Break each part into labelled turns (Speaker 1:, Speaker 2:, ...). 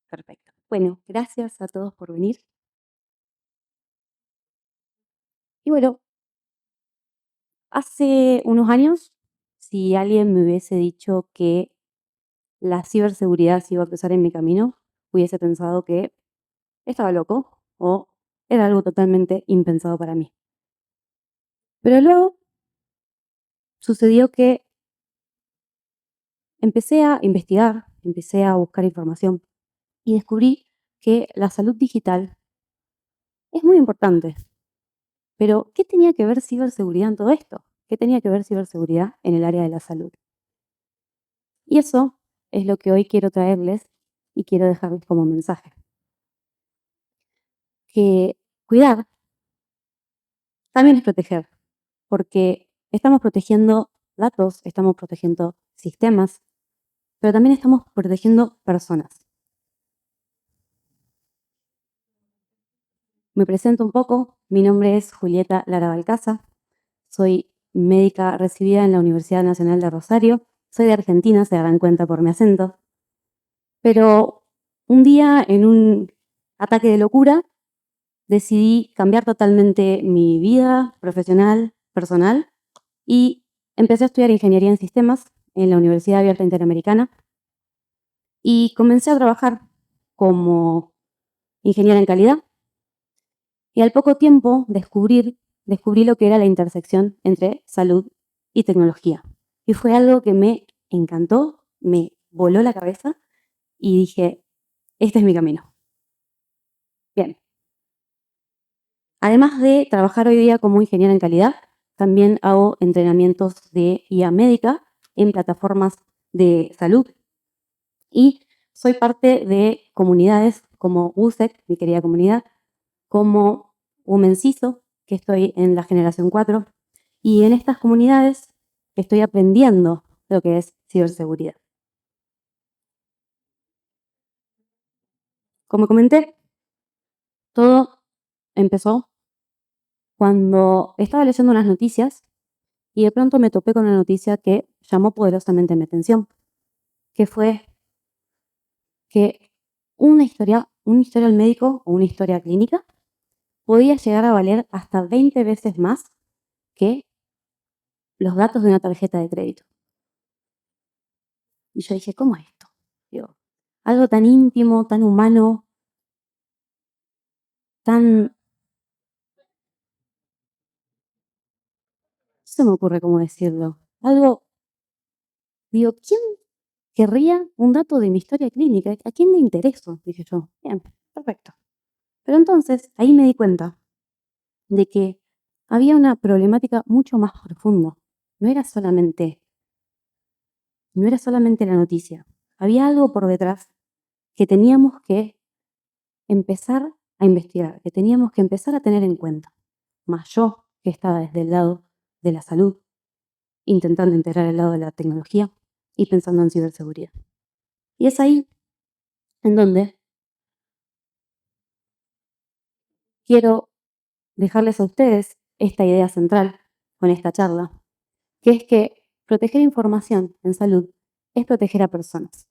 Speaker 1: Perfecto. Bueno, gracias a todos por venir. Y bueno, hace unos años, si alguien me hubiese dicho que la ciberseguridad se iba a cruzar en mi camino, hubiese pensado que estaba loco o era algo totalmente impensado para mí. Pero luego sucedió que empecé a investigar, empecé a buscar información y descubrí que la salud digital es muy importante. Pero, ¿qué tenía que ver ciberseguridad en todo esto? ¿Qué tenía que ver ciberseguridad en el área de la salud? Y eso es lo que hoy quiero traerles y quiero dejarles como mensaje. Que cuidar también es proteger, porque estamos protegiendo datos, estamos protegiendo sistemas, pero también estamos protegiendo personas. Me presento un poco, mi nombre es Julieta Lara Balcaza, soy médica recibida en la Universidad Nacional de Rosario, soy de Argentina, se darán cuenta por mi acento, pero un día en un ataque de locura decidí cambiar totalmente mi vida profesional, personal, y empecé a estudiar ingeniería en sistemas en la Universidad Abierta Interamericana y comencé a trabajar como ingeniera en calidad y al poco tiempo descubrí lo que era la intersección entre salud y tecnología. Y fue algo que me encantó, me voló la cabeza y dije, este es mi camino. Bien. Además de trabajar hoy día como ingeniera en calidad, también hago entrenamientos de IA médica en plataformas de salud y soy parte de comunidades como USEC, mi querida comunidad, como Womenciso, que estoy en la generación 4, y en estas comunidades estoy aprendiendo lo que es ciberseguridad. Como comenté, todo empezó cuando estaba leyendo unas noticias y de pronto me topé con una noticia que llamó poderosamente mi atención, que fue que un historial médico o una historia clínica podía llegar a valer hasta 20 veces más que los datos de una tarjeta de crédito. Y yo dije, ¿cómo es esto? Digo, algo tan íntimo, tan humano, tan... No se me ocurre cómo decirlo. Algo, digo, ¿quién querría un dato de mi historia clínica? ¿A quién le intereso? Dije yo. Bien, perfecto. Pero entonces ahí me di cuenta de que había una problemática mucho más profunda. No era solamente, no era solamente la noticia. Había algo por detrás que teníamos que empezar a investigar, que teníamos que empezar a tener en cuenta. Más yo, que estaba desde el lado de la salud, intentando integrar el lado de la tecnología y pensando en ciberseguridad. Y es ahí en donde quiero dejarles a ustedes esta idea central con esta charla, que es que proteger información en salud es proteger a personas.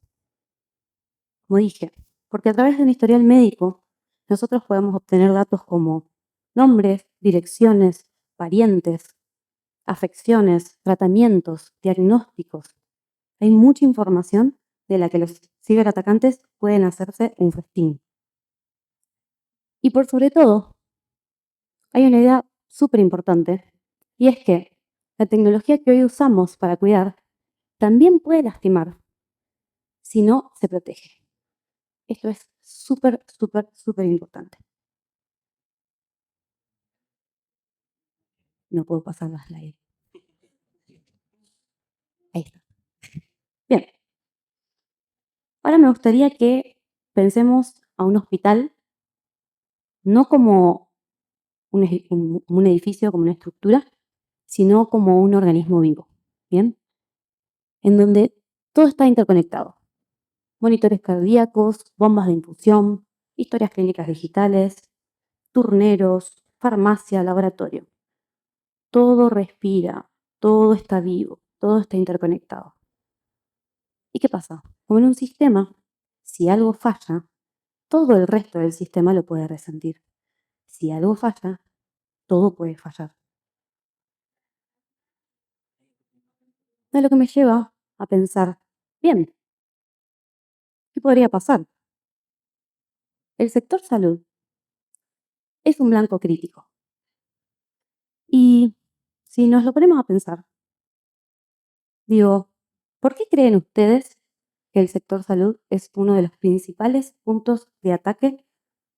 Speaker 1: Como dije, porque a través de un historial médico nosotros podemos obtener datos como nombres, direcciones, parientes, afecciones, tratamientos, diagnósticos. Hay mucha información de la que los ciberatacantes pueden hacerse un festín. Y por sobre todo, hay una idea súper importante, y es que la tecnología que hoy usamos para cuidar también puede lastimar si no se protege. Esto es súper, súper, súper importante. No puedo pasar las slides. Ahí está. Bien. Ahora me gustaría que pensemos a un hospital no como un edificio, como una estructura, sino como un organismo vivo, ¿bien? En donde todo está interconectado. Monitores cardíacos, bombas de infusión, historias clínicas digitales, turneros, farmacia, laboratorio. Todo respira, todo está vivo, todo está interconectado. ¿Y qué pasa? Como en un sistema, si algo falla, todo el resto del sistema lo puede resentir. Si algo falla, todo puede fallar. Es lo que me lleva a pensar, bien, ¿qué podría pasar? El sector salud es un blanco crítico. Y si nos lo ponemos a pensar, digo, ¿por qué creen ustedes que el sector salud es uno de los principales puntos de ataque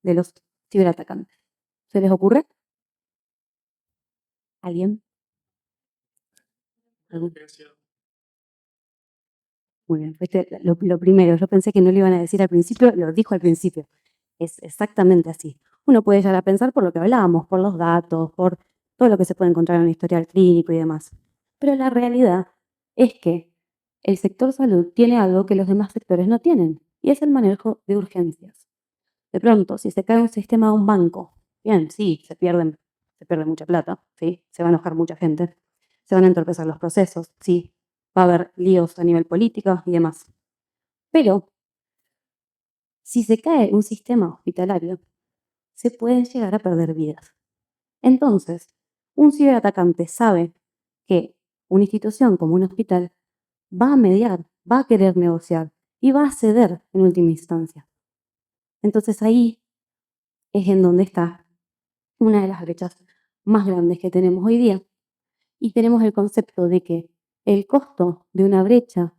Speaker 1: de los ciberatacantes? ¿Se les ocurre? ¿Alguien? ¿Algún? Muy bien, fuiste lo primero. Yo pensé que no lo iban a decir al principio, lo dijo al principio. Es exactamente así. Uno puede llegar a pensar por lo que hablábamos, por los datos, por todo lo que se puede encontrar en un historial clínico y demás. Pero la realidad es que el sector salud tiene algo que los demás sectores no tienen, y es el manejo de urgencias. De pronto, si se cae un sistema de un banco, bien, sí, se pierde mucha plata, sí, se va a enojar mucha gente, se van a entorpecer los procesos, sí, va a haber líos a nivel político y demás. Pero si se cae un sistema hospitalario, se pueden llegar a perder vidas. Entonces, un ciberatacante sabe que una institución como un hospital va a mediar, va a querer negociar y va a ceder en última instancia. Entonces ahí es en donde está una de las brechas más grandes que tenemos hoy día, y tenemos el concepto de que el costo de una brecha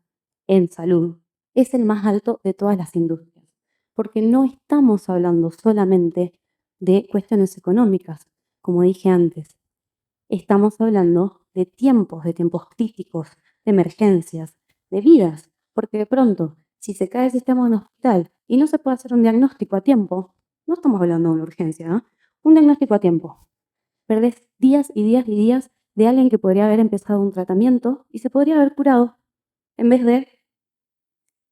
Speaker 1: en salud es el más alto de todas las industrias, porque no estamos hablando solamente de cuestiones económicas, como dije antes, estamos hablando de tiempos críticos, de emergencias, de vidas, porque de pronto, si se cae el sistema en un hospital y no se puede hacer un diagnóstico a tiempo, no estamos hablando de una urgencia, ¿no? Un diagnóstico a tiempo. Perdés días y días y días de alguien que podría haber empezado un tratamiento y se podría haber curado en vez de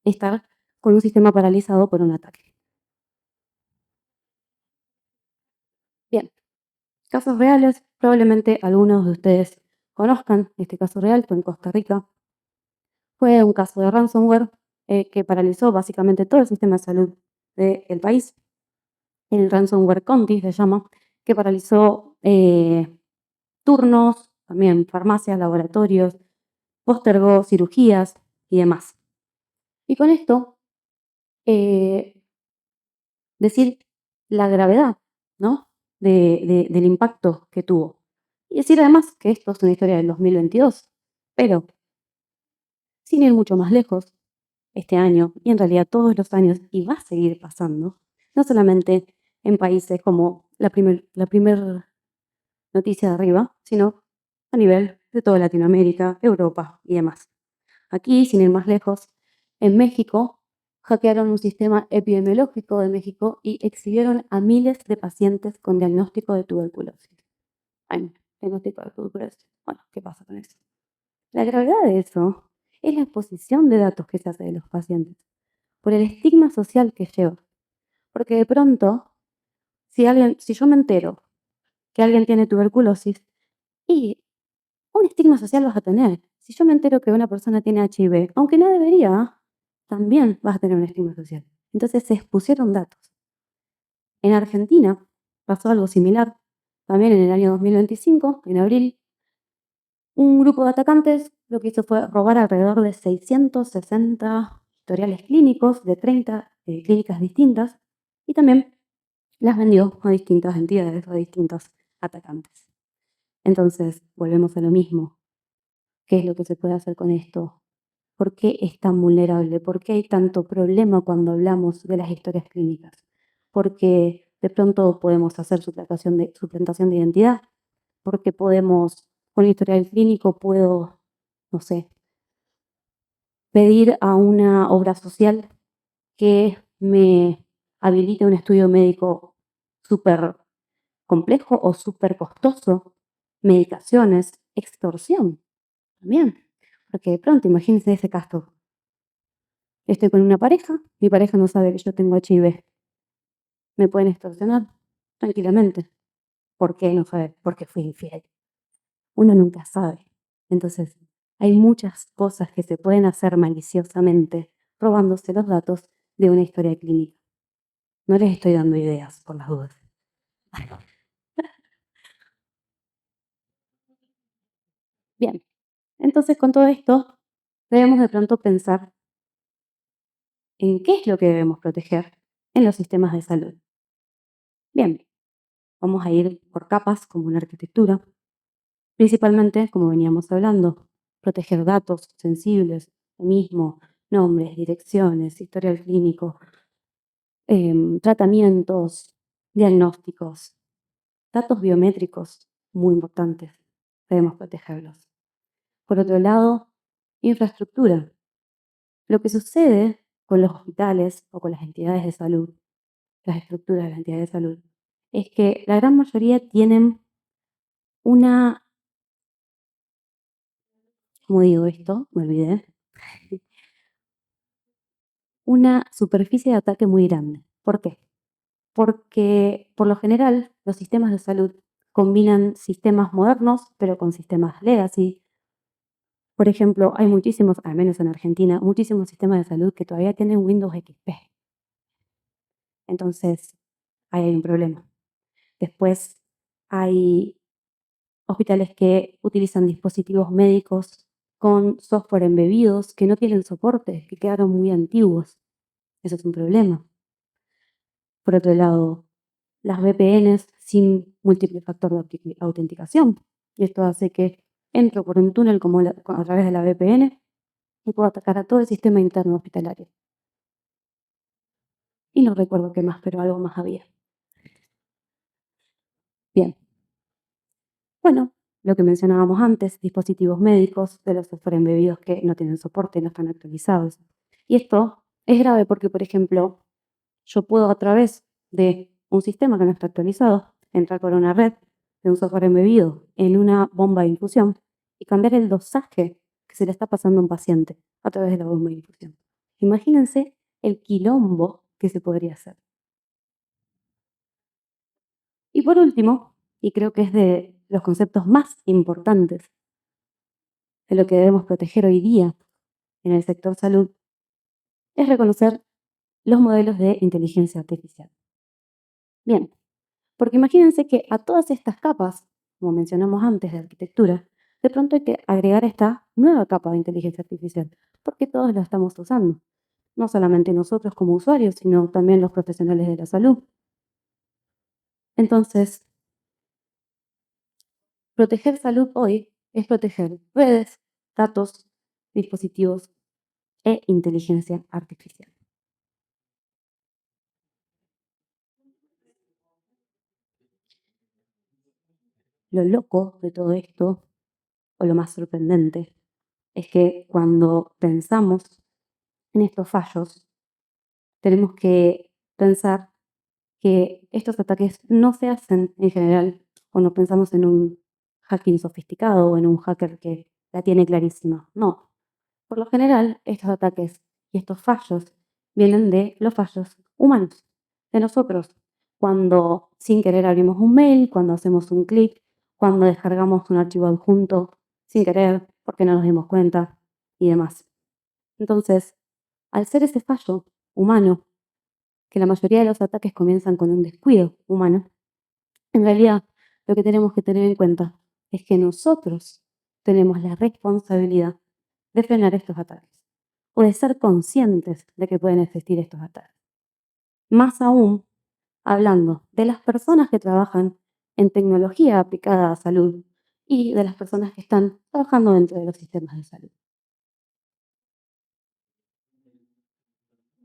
Speaker 1: estar con un sistema paralizado por un ataque. Bien, casos reales, probablemente algunos de ustedes conozcan este caso real, fue en Costa Rica. Fue un caso de ransomware que paralizó básicamente todo el sistema de salud del país. El ransomware Conti se llama, que paralizó turnos, también farmacias, laboratorios, postergó cirugías y demás. Y con esto, eh, decir la gravedad, ¿no? Del impacto que tuvo. Y decir además que esto es una historia del 2022, pero sin ir mucho más lejos, este año y en realidad todos los años, y va a seguir pasando, no solamente en países como la primer noticia de arriba, sino a nivel de toda Latinoamérica, Europa y demás. Aquí, sin ir más lejos, en México, hackearon un sistema epidemiológico de México y exhibieron a miles de pacientes con diagnóstico de tuberculosis. Ay, diagnóstico de tuberculosis. Bueno, ¿qué pasa con eso? La gravedad de eso es la exposición de datos que se hace de los pacientes, por el estigma social que lleva. Porque de pronto, si yo me entero que alguien tiene tuberculosis, y un estigma social vas a tener. Si yo me entero que una persona tiene HIV, aunque no debería, también vas a tener un estigma social. Entonces se expusieron datos. En Argentina pasó algo similar. También en el año 2025, en abril, un grupo de atacantes lo que hizo fue robar alrededor de 660 historiales clínicos de 30 clínicas distintas y también las vendió a distintas entidades, a distintos atacantes. Entonces, volvemos a lo mismo. ¿Qué es lo que se puede hacer con esto? ¿Por qué es tan vulnerable? ¿Por qué hay tanto problema cuando hablamos de las historias clínicas? Porque de pronto podemos hacer suplantación de identidad, porque podemos, con el historial clínico puedo, no sé, pedir a una obra social que me habilite un estudio médico súper complejo o súper costoso, medicaciones, extorsión también. Porque de pronto, imagínense ese caso. Estoy con una pareja, mi pareja no sabe que yo tengo HIV. Me pueden extorsionar tranquilamente. ¿Por qué no sabe? Porque fui infiel. Uno nunca sabe. Entonces, hay muchas cosas que se pueden hacer maliciosamente robándose los datos de una historia clínica. No les estoy dando ideas, por las dudas. Bien, entonces con todo esto, debemos de pronto pensar en qué es lo que debemos proteger en los sistemas de salud. Bien, vamos a ir por capas como una arquitectura, principalmente, como veníamos hablando, proteger datos sensibles, lo mismo, nombres, direcciones, historial clínico, tratamientos, diagnósticos, datos biométricos, muy importantes, debemos protegerlos. Por otro lado, infraestructura. Lo que sucede con los hospitales o con las entidades de salud, las estructuras de las entidades de salud, es que la gran mayoría tienen una, ¿cómo digo esto? Me olvidé. Una superficie de ataque muy grande. ¿Por qué? Porque por lo general los sistemas de salud combinan sistemas modernos, pero con sistemas legacy. Por ejemplo, hay muchísimos, al menos en Argentina, muchísimos sistemas de salud que todavía tienen Windows XP. Entonces, ahí hay un problema. Después hay hospitales que utilizan dispositivos médicos con software embebidos que no tienen soporte, que quedaron muy antiguos. Eso es un problema. Por otro lado, las VPNs sin múltiple factor de autenticación. Y esto hace que entro por un túnel como a través de la VPN y puedo atacar a todo el sistema interno hospitalario. Y no recuerdo qué más, pero algo más había. Bien. Bueno, lo que mencionábamos antes, dispositivos médicos de los software embebidos que no tienen soporte, no están actualizados. Y esto es grave porque, por ejemplo, yo puedo a través de un sistema que no está actualizado, entrar por una red de un software embebido en una bomba de infusión y cambiar el dosaje que se le está pasando a un paciente a través de la bomba de infusión. Imagínense el quilombo que se podría hacer. Y por último, y creo que es de los conceptos más importantes de lo que debemos proteger hoy día en el sector salud, es reconocer los modelos de inteligencia artificial. Bien, porque imagínense que a todas estas capas, como mencionamos antes de arquitectura, de pronto hay que agregar esta nueva capa de inteligencia artificial, porque todos la estamos usando. No solamente nosotros como usuarios, sino también los profesionales de la salud. Entonces, proteger salud hoy es proteger redes, datos, dispositivos e inteligencia artificial. Lo loco de todo esto, o lo más sorprendente, es que cuando pensamos en estos fallos, tenemos que pensar que estos ataques no se hacen en general cuando pensamos en un hacking sofisticado o en un hacker que la tiene clarísima. No. Por lo general, estos ataques y estos fallos vienen de los fallos humanos, de nosotros. Cuando sin querer abrimos un mail, cuando hacemos un clic, cuando descargamos un archivo adjunto sin querer, porque no nos dimos cuenta y demás. Entonces, al ser ese fallo humano, que la mayoría de los ataques comienzan con un descuido humano, en realidad lo que tenemos que tener en cuenta es que nosotros tenemos la responsabilidad de frenar estos ataques o de ser conscientes de que pueden existir estos ataques. Más aún, hablando de las personas que trabajan en tecnología aplicada a salud y de las personas que están trabajando dentro de los sistemas de salud.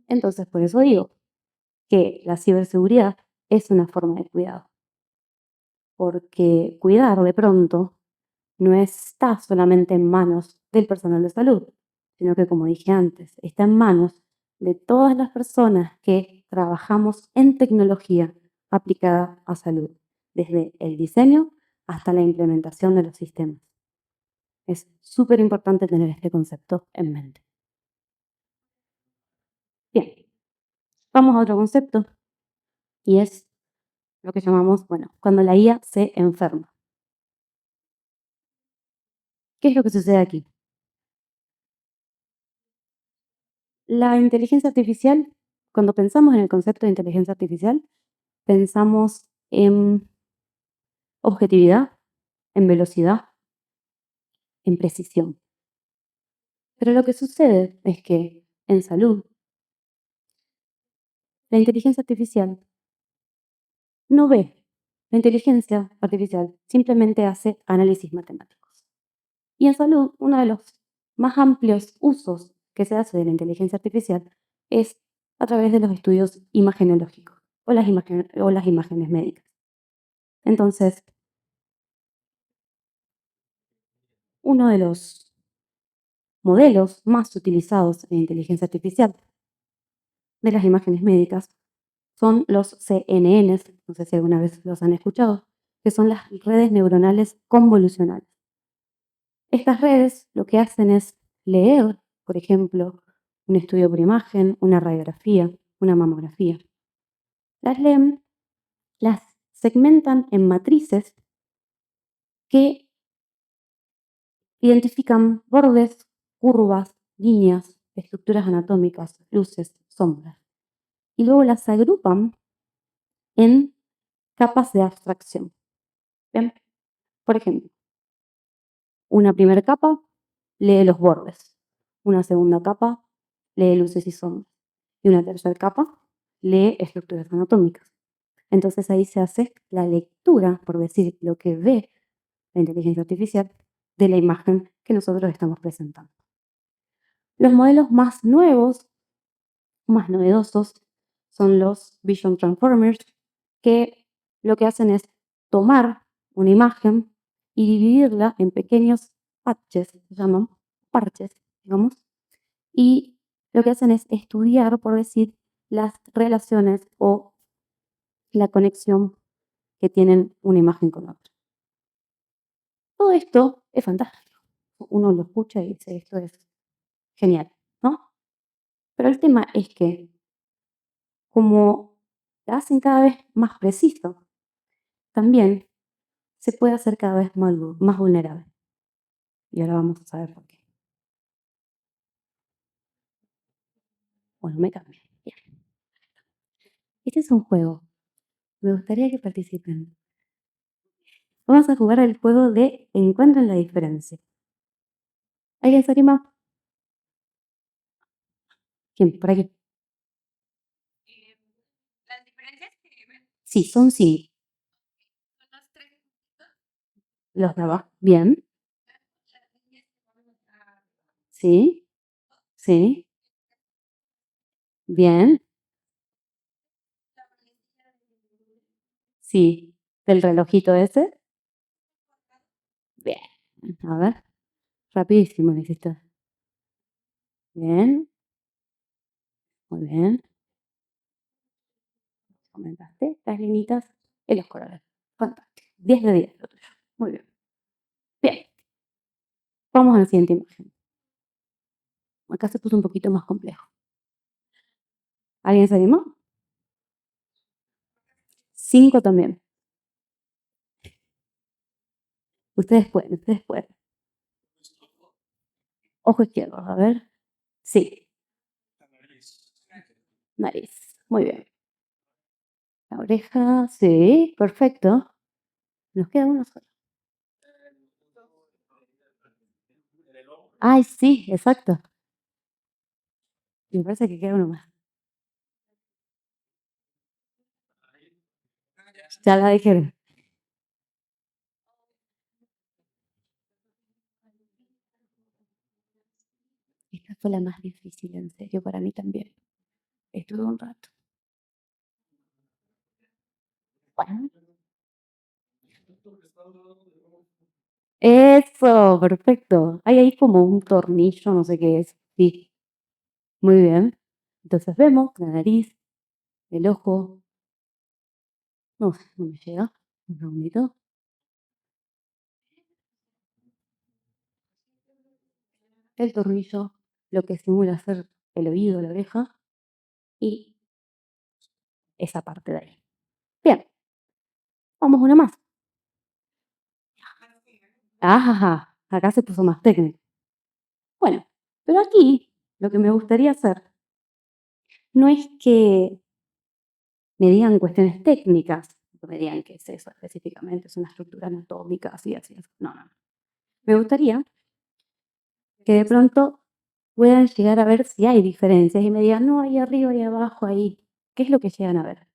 Speaker 1: Entonces, por eso digo que la ciberseguridad es una forma de cuidado, porque cuidar de pronto no está solamente en manos del personal de salud, sino que, como dije antes, está en manos de todas las personas que trabajamos en tecnología aplicada a salud, desde el diseño hasta la implementación de los sistemas. Es súper importante tener este concepto en mente. Bien, vamos a otro concepto y es lo que llamamos, bueno, cuando la IA se enferma. ¿Qué es lo que sucede aquí? La inteligencia artificial Cuando pensamos en el concepto de inteligencia artificial, pensamos en objetividad, en velocidad, en precisión. Pero lo que sucede es que en salud, la inteligencia artificial no ve. La inteligencia artificial simplemente hace análisis matemáticos. Y en salud, uno de los más amplios usos que se hace de la inteligencia artificial es a través de los estudios imagenológicos o las imágenes médicas. Entonces, uno de los modelos más utilizados en inteligencia artificial de las imágenes médicas son los CNNs, no sé si alguna vez los han escuchado, que son las redes neuronales convolucionales. Estas redes lo que hacen es leer, por ejemplo, un estudio por imagen, una radiografía, una mamografía. Las leen, las segmentan en matrices que identifican bordes, curvas, líneas, estructuras anatómicas, luces, sombras. Y luego las agrupan en capas de abstracción. ¿Bien? Por ejemplo, una primera capa lee los bordes, una segunda capa lee luces y sombras, y una tercera capa lee estructuras anatómicas. Entonces ahí se hace la lectura, por decir lo que ve la inteligencia artificial, de la imagen que nosotros estamos presentando. Los modelos más nuevos, más novedosos, son los Vision Transformers, que lo que hacen es tomar una imagen y dividirla en pequeños patches, se llaman parches, digamos, y lo que hacen es estudiar, por decir, las relaciones o la conexión que tienen una imagen con otra. Todo esto es fantástico. Uno lo escucha y dice, esto es genial, ¿no? Pero el tema es que como la hacen cada vez más preciso, también se puede hacer cada vez más vulnerable. Y ahora vamos a saber por qué. Bueno, me cambié. Bien. Este es un juego. Me gustaría que participen. Vamos a jugar al juego de Encuentren la diferencia. ¿Alguien se anima? ¿Quién? Por aquí. Sí, son 5. Los de abajo. Bien. Sí, sí. Bien. Sí. ¿Del relojito ese? Bien. A ver. Rapidísimo lo hiciste. Bien. Muy bien. Comentaste las linitas y los colores. Fantástico. 10 de 10 lo tuyo. Muy bien. Bien. Vamos a la siguiente imagen. Acá se puso un poquito más complejo. ¿Alguien se animó? 5 también. Ustedes pueden, ustedes pueden. Ojo izquierdo, a ver. Sí, nariz. Muy bien. La oreja, sí, perfecto. Nos queda uno solo. Ay, sí, exacto. Me parece que queda uno más. Ya la dijeron. Esta fue la más difícil, en serio, para mí también. Estuve un rato. Bueno. Eso, perfecto. Hay ahí como un tornillo, no sé qué es. Sí, muy bien. Entonces vemos la nariz, el ojo. No, no me llega. Un segundito. El tornillo, lo que simula ser el oído, la oreja y esa parte de ahí. Bien, vamos una más. Ajá, acá se puso más técnico. Bueno, pero aquí lo que me gustaría hacer no es que me digan cuestiones técnicas, que me digan qué es eso específicamente, es una estructura anatómica, así, así, así. No, no, no. Me gustaría que de pronto puedan llegar a ver si hay diferencias y me digan, no, ahí arriba, ahí abajo, ahí. ¿Qué es lo que llegan a ver?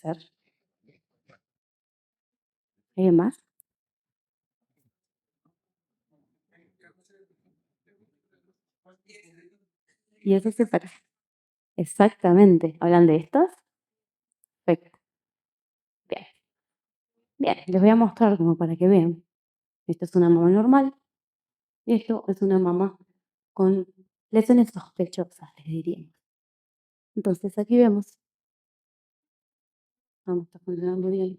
Speaker 1: Puede ser. ¿Alguien más? Y eso se parece. Exactamente. ¿Hablan de estas? Perfecto. Bien. Bien, les voy a mostrar como para que vean. Esta es una mamá normal y esto es una mamá con lesiones sospechosas, les diría. Entonces aquí vemos, vamos, está funcionando bien.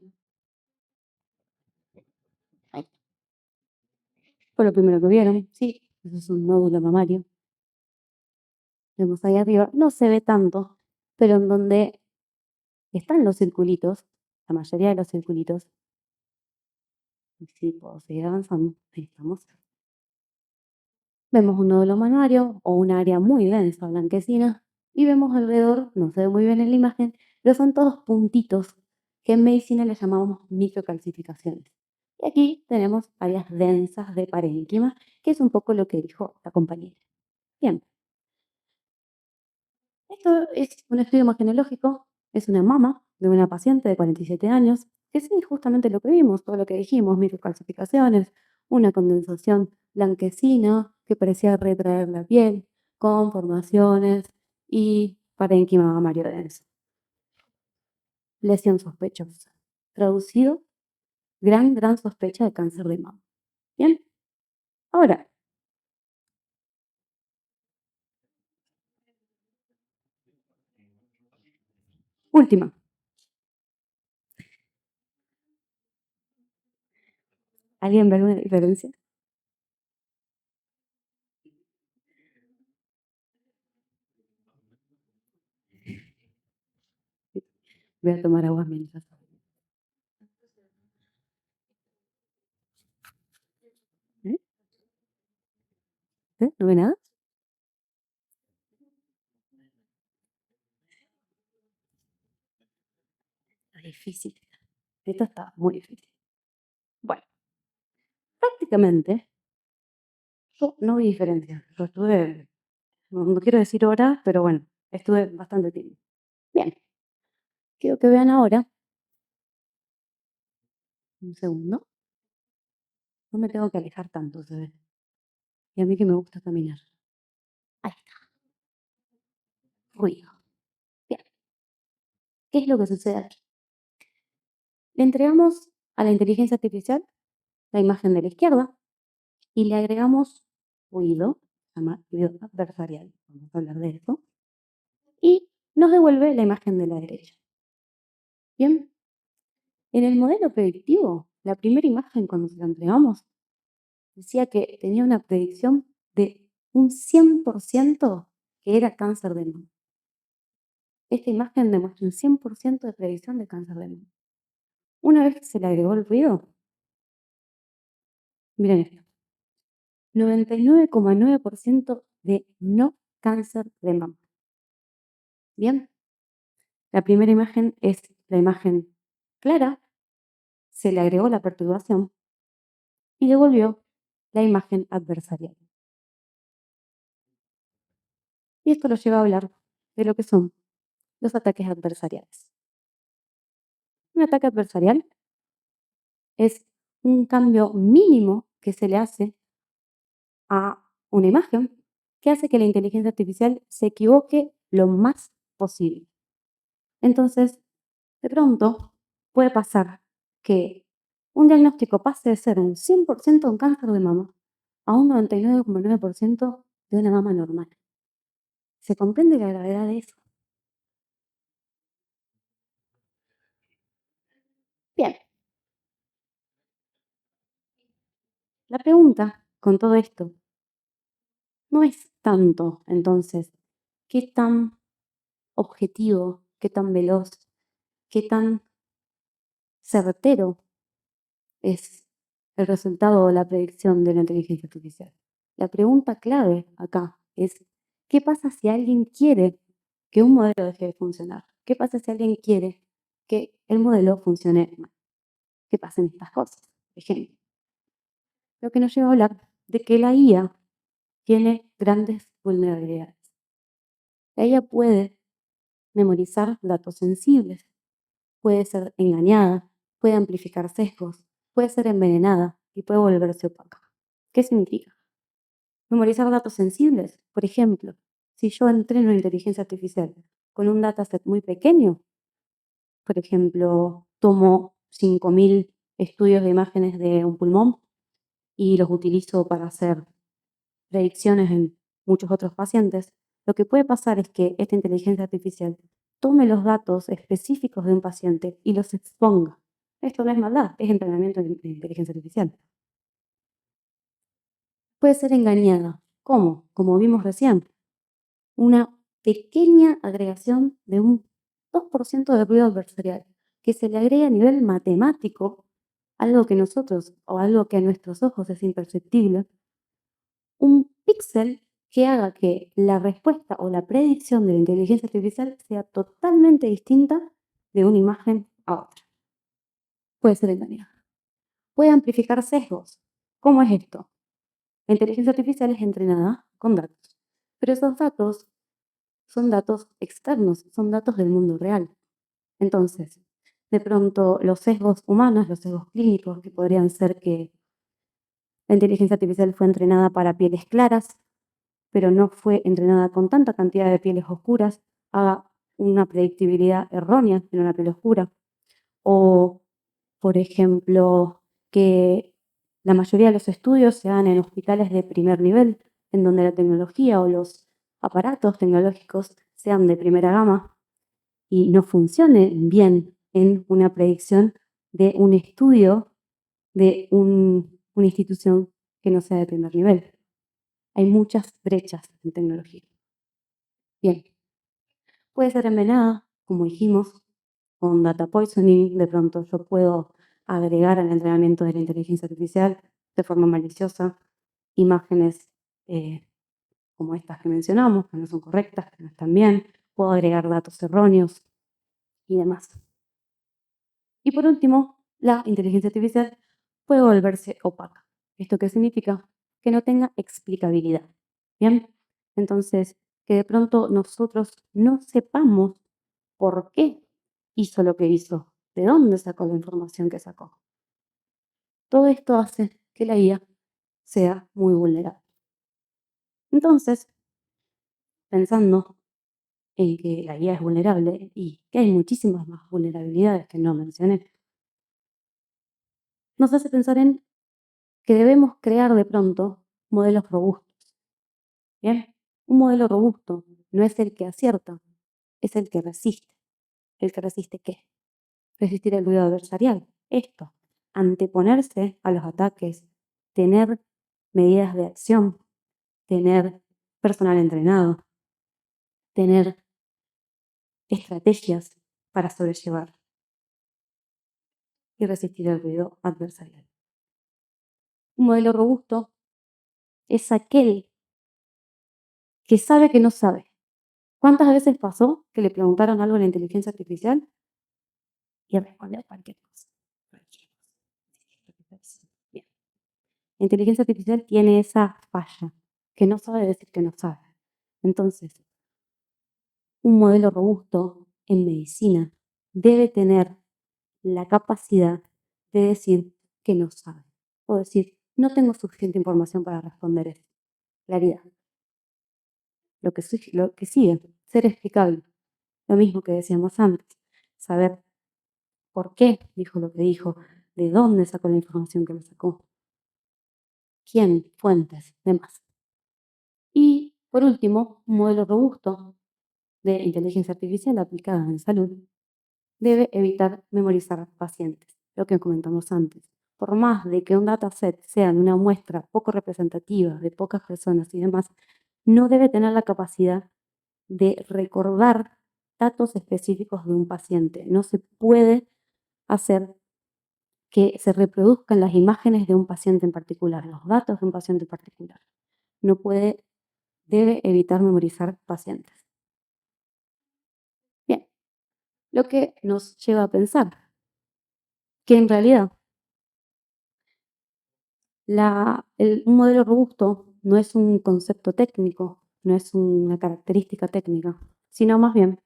Speaker 1: Ahí. Fue lo primero que vieron, sí, eso es un nódulo mamario. Vemos ahí arriba, no se ve tanto, pero en donde están los circulitos, la mayoría de los circulitos, y sí, puedo seguir avanzando, ahí estamos. Vemos un nódulo mamario o un área muy densa, blanquecina, y vemos alrededor, no se ve muy bien en la imagen, pero son todos puntitos que en medicina le llamamos microcalcificaciones. Y aquí tenemos áreas densas de parénquima, que es un poco lo que dijo la compañera. Bien, esto es un estudio imagenológico, es una mama de una paciente de 47 años, que sí, justamente lo que vimos, todo lo que dijimos, microcalcificaciones, una condensación blanquecina que parecía retraer la piel, con formaciones y parénquima mamario denso. Lesión sospechosa. Traducido, gran sospecha de cáncer de mama. Bien, ahora, última. ¿Alguien ve alguna diferencia? Voy a tomar agua mientras. ¿Eh? ¿Eh? ¿No ve nada? Está difícil. Esto está muy difícil. Bueno, prácticamente yo no vi diferencia. Yo estuve, no quiero decir horas, pero bueno, estuve bastante tiempo. Bien, quiero que vean ahora, un segundo, no me tengo que alejar tanto, se ve. Y a mí que me gusta caminar. Ahí está, ruido. Bien, ¿qué es lo que sucede aquí? Le entregamos a la inteligencia artificial la imagen de la izquierda y le agregamos ruido, se llama ruido adversarial, vamos a hablar de eso, y nos devuelve la imagen de la derecha. Bien, en el modelo predictivo, la primera imagen cuando se la entregamos decía que tenía una predicción de un 100% que era cáncer de mama. Esta imagen demuestra un 100% de predicción de cáncer de mama. Una vez que se le agregó el ruido, miren esto, 99,9% de no cáncer de mama. Bien, la primera imagen es la imagen clara, se le agregó la perturbación y devolvió la imagen adversarial. Y esto lo lleva a hablar de lo que son los ataques adversariales. Un ataque adversarial es un cambio mínimo que se le hace a una imagen que hace que la inteligencia artificial se equivoque lo más posible. Entonces, de pronto, puede pasar que un diagnóstico pase de ser un 100% un cáncer de mama a un 99,9% de una mama normal. ¿Se comprende la gravedad de eso? Bien, la pregunta con todo esto no es tanto, entonces, qué tan objetivo qué tan veloz, qué tan certero es el resultado o la predicción de la inteligencia artificial. La pregunta clave acá es, ¿qué pasa si alguien quiere que un modelo deje de funcionar? ¿Qué pasa si alguien quiere que el modelo funcione mal? ¿Qué pasan estas cosas? Por ejemplo, lo que nos lleva a hablar de que la IA tiene grandes vulnerabilidades. La IA puede memorizar datos sensibles, puede ser engañada, puede amplificar sesgos, puede ser envenenada y puede volverse opaca. ¿Qué significa? Memorizar datos sensibles. Por ejemplo, si yo entreno una inteligencia artificial con un dataset muy pequeño, por ejemplo, tomo 5.000 estudios de imágenes de un pulmón y los utilizo para hacer predicciones en muchos otros pacientes, lo que puede pasar es que esta inteligencia artificial tome los datos específicos de un paciente y los exponga. Esto no es maldad, es entrenamiento de inteligencia artificial. Puede ser engañada. ¿Cómo? Como vimos recién, una pequeña agregación de un 2% de ruido adversarial, que se le agrega a nivel matemático, algo que nosotros o algo que a nuestros ojos es imperceptible, un píxel que haga que la respuesta o la predicción de la inteligencia artificial sea totalmente distinta de una imagen a otra. Puede ser engañada. Puede amplificar sesgos. ¿Cómo es esto? La inteligencia artificial es entrenada con datos, pero esos datos son datos externos, son datos del mundo real. Entonces, de pronto los sesgos humanos, los sesgos clínicos, que podrían ser que la inteligencia artificial fue entrenada para pieles claras, pero no fue entrenada con tanta cantidad de pieles oscuras, haga una predictibilidad errónea en una piel oscura. O, por ejemplo, que la mayoría de los estudios se hagan en hospitales de primer nivel, en donde la tecnología o los aparatos tecnológicos sean de primera gama y no funcionen bien en una predicción de un estudio de una institución que no sea de primer nivel. Hay muchas brechas en tecnología. Bien, puede ser envenenada, como dijimos, con data poisoning. De pronto yo puedo agregar al entrenamiento de la inteligencia artificial de forma maliciosa imágenes como estas que mencionamos, que no son correctas, que no están bien. Puedo agregar datos erróneos y demás. Y por último, la inteligencia artificial puede volverse opaca. ¿Esto qué significa? Que no tenga explicabilidad. ¿Bien? Entonces, que de pronto nosotros no sepamos por qué hizo lo que hizo, de dónde sacó la información que sacó. Todo esto hace que la IA sea muy vulnerable. Entonces, pensando en que la IA es vulnerable y que hay muchísimas más vulnerabilidades que no mencioné, nos hace pensar en que debemos crear de pronto modelos robustos. ¿Bien? Un modelo robusto no es el que acierta, es el que resiste. ¿El que resiste qué? Resistir el ruido adversarial. Esto, anteponerse a los ataques, tener medidas de acción, tener personal entrenado, tener estrategias para sobrellevar y resistir el ruido adversarial. Un modelo robusto es aquel que sabe que no sabe. ¿Cuántas veces pasó que le preguntaron algo a la inteligencia artificial y respondió cualquier cosa? Cualquier cosa. Bien. La inteligencia artificial tiene esa falla, que no sabe decir que no sabe. Entonces, un modelo robusto en medicina debe tener la capacidad de decir que no sabe. O decir, no tengo suficiente información para responder esto. Claridad. Lo que sigue, ser explicable. Lo mismo que decíamos antes. Saber por qué dijo lo que dijo, de dónde sacó la información que lo sacó, quién, fuentes, demás. Y por último, un modelo robusto de inteligencia artificial aplicada en salud debe evitar memorizar pacientes, lo que comentamos antes. Por más de que un dataset sea de una muestra poco representativa de pocas personas y demás, no debe tener la capacidad de recordar datos específicos de un paciente. No se puede hacer que se reproduzcan las imágenes de un paciente en particular, los datos de un paciente en particular. No puede, debe evitar memorizar pacientes. Bien, lo que nos lleva a pensar que en realidad un modelo robusto no es un concepto técnico, no es una característica técnica, sino más bien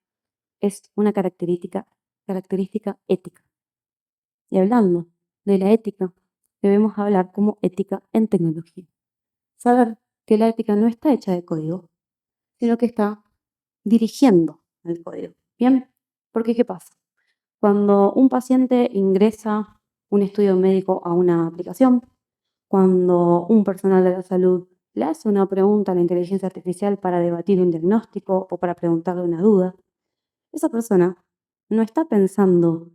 Speaker 1: es una característica ética. Y hablando de la ética, debemos hablar como ética en tecnología. Saber que la ética no está hecha de código, sino que está dirigiendo el código. ¿Bien? Porque ¿qué pasa? Cuando un paciente ingresa un estudio médico a una aplicación, cuando un personal de la salud le hace una pregunta a la inteligencia artificial para debatir un diagnóstico o para preguntarle una duda, esa persona no está pensando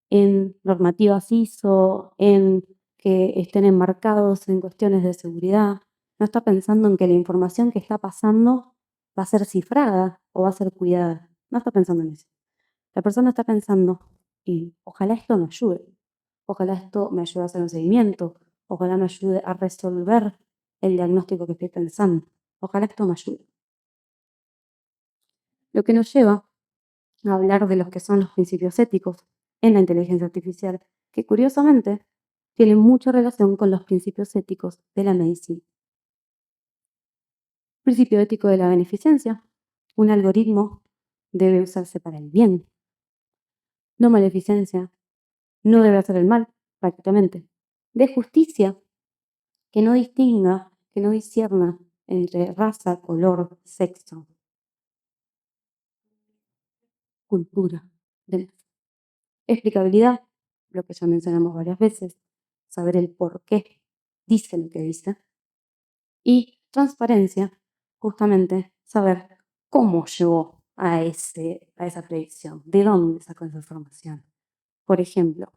Speaker 1: en normativas ISO, en que estén enmarcados en cuestiones de seguridad, no está pensando en que la información que está pasando va a ser cifrada o va a ser cuidada, no está pensando en eso. La persona está pensando, y ojalá esto me ayude, ojalá esto me ayude a hacer un seguimiento, ojalá me ayude a resolver el diagnóstico que estoy pensando, ojalá esto me ayude. Lo que nos lleva a hablar de los que son los principios éticos en la inteligencia artificial, que curiosamente tienen mucha relación con los principios éticos de la medicina. Principio ético de la beneficencia. Un algoritmo debe usarse para el bien, no maleficencia. No debe hacer el mal, prácticamente. De justicia, que no distinga, que no discierna entre raza, color, sexo, cultura, demás. Explicabilidad, lo que ya mencionamos varias veces, saber el por qué dice lo que dice. Y transparencia, justamente saber cómo llegó a esa predicción, de dónde sacó esa información. Por ejemplo,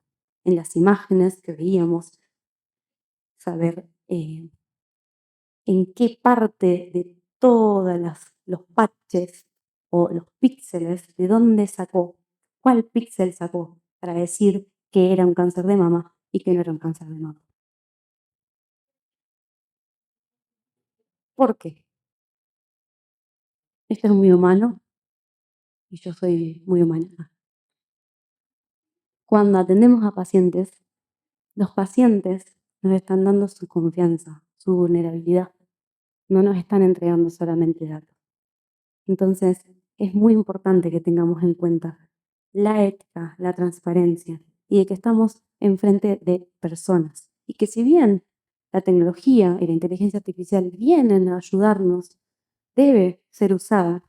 Speaker 1: en las imágenes que veíamos, saber en qué parte de todos los patches o los píxeles, de dónde sacó, cuál píxel sacó para decir que era un cáncer de mama y que no era un cáncer de mama. ¿Por qué? Esto es muy humano y yo soy muy humana. Cuando atendemos a pacientes, los pacientes nos están dando su confianza, su vulnerabilidad. No nos están entregando solamente datos. Entonces, es muy importante que tengamos en cuenta la ética, la transparencia y de que estamos enfrente de personas. Y que si bien la tecnología y la inteligencia artificial vienen a ayudarnos, debe ser usada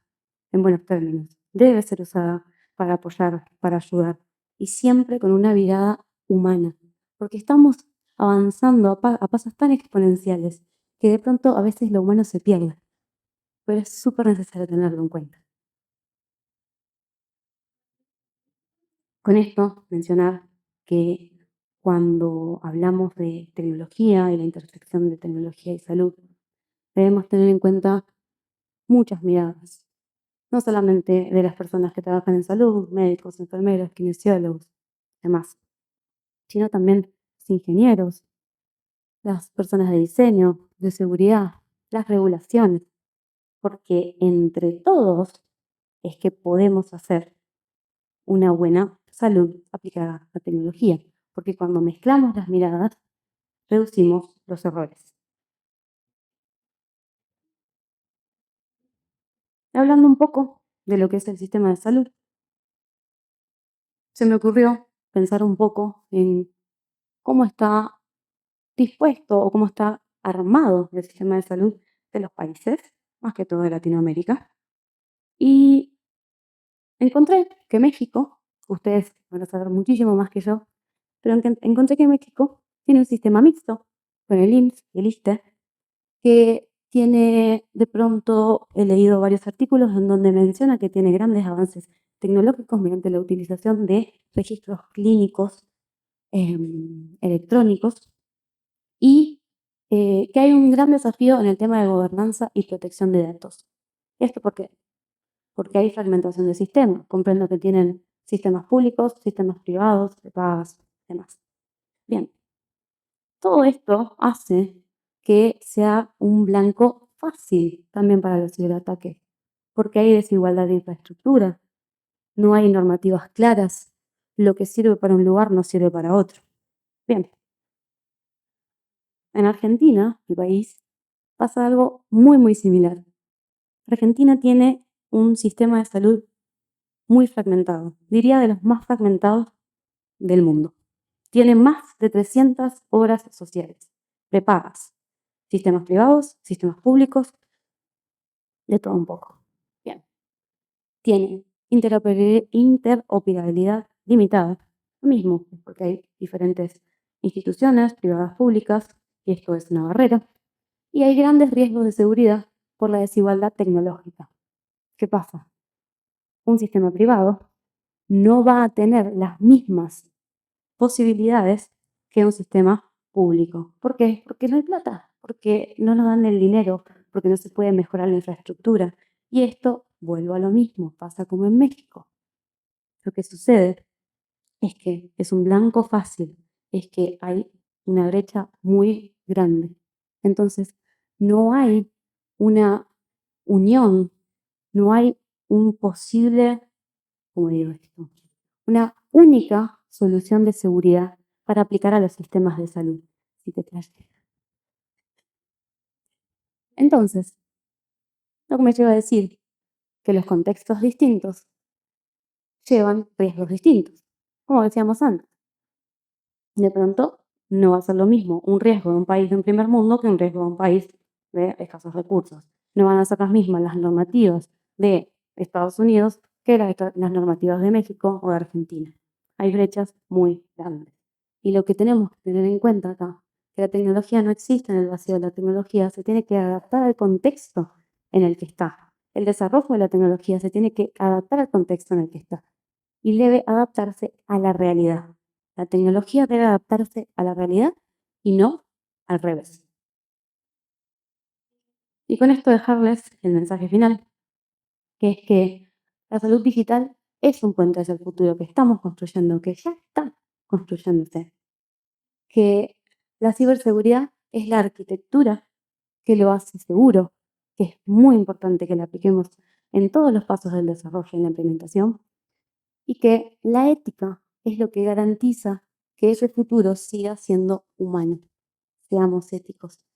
Speaker 1: en buenos términos, debe ser usada para apoyar, para ayudar y siempre con una mirada humana, porque estamos avanzando a pasos tan exponenciales que de pronto a veces lo humano se pierde, pero es súper necesario tenerlo en cuenta. Con esto, mencionar que cuando hablamos de tecnología y la intersección de tecnología y salud, debemos tener en cuenta muchas miradas, no solamente de las personas que trabajan en salud, médicos, enfermeros, kinesiólogos, demás, sino también los ingenieros, las personas de diseño, de seguridad, las regulaciones, porque entre todos es que podemos hacer una buena salud aplicada a tecnología, porque cuando mezclamos las miradas, reducimos los errores. Hablando un poco de lo que es el sistema de salud, se me ocurrió pensar un poco en cómo está dispuesto o cómo está armado el sistema de salud de los países, más que todo de Latinoamérica. Y encontré que México, ustedes van a saber muchísimo más que yo, pero encontré que México tiene un sistema mixto con el IMSS y el ISSSTE, que tiene, de pronto, he leído varios artículos en donde menciona que tiene grandes avances tecnológicos mediante la utilización de registros clínicos electrónicos y que hay un gran desafío en el tema de gobernanza y protección de datos. ¿Esto por qué? porque hay fragmentación de sistemas. Comprendo que tienen sistemas públicos, sistemas privados, prepagas, demás. Bien, todo esto hace que sea un blanco fácil también para los ciberataques, porque hay desigualdad de infraestructura, no hay normativas claras, lo que sirve para un lugar no sirve para otro. Bien, en Argentina, mi país, pasa algo muy similar. Argentina tiene un sistema de salud muy fragmentado, diría de los más fragmentados del mundo. Tiene más de 300 obras sociales, prepagas, sistemas privados, sistemas públicos, de todo un poco. Bien, tiene interoperabilidad limitada, lo mismo, porque hay diferentes instituciones privadas públicas, y esto es una barrera, y hay grandes riesgos de seguridad por la desigualdad tecnológica. ¿Qué pasa? Un sistema privado no va a tener las mismas posibilidades que un sistema público. ¿Por qué? Porque no hay plata, porque no nos dan el dinero, porque no se puede mejorar la infraestructura. Y esto, vuelvo a lo mismo, pasa como en México. Lo que sucede es que es un blanco fácil, es que hay una brecha muy grande. Entonces, no hay una unión, no hay un posible, ¿cómo digo esto? Una única solución de seguridad para aplicar a los sistemas de salud. Si te traje. Entonces, lo que me lleva a decir que los contextos distintos llevan riesgos distintos, como decíamos antes. De pronto, no va a ser lo mismo un riesgo de un país de un primer mundo que un riesgo de un país de escasos recursos. No van a ser las mismas las normativas de Estados Unidos que las normativas de México o de Argentina. Hay brechas muy grandes. Y lo que tenemos que tener en cuenta acá, que la tecnología no existe en el vacío de la tecnología, se tiene que adaptar al contexto en el que está. El desarrollo de la tecnología se tiene que adaptar al contexto en el que está y debe adaptarse a la realidad. La tecnología debe adaptarse a la realidad y no al revés. Y con esto dejarles el mensaje final, que es que la salud digital es un puente hacia el futuro que estamos construyendo, que ya está construyéndose, que la ciberseguridad es la arquitectura que lo hace seguro, que es muy importante que la apliquemos en todos los pasos del desarrollo y la implementación, y que la ética es lo que garantiza que ese futuro siga siendo humano. Seamos éticos.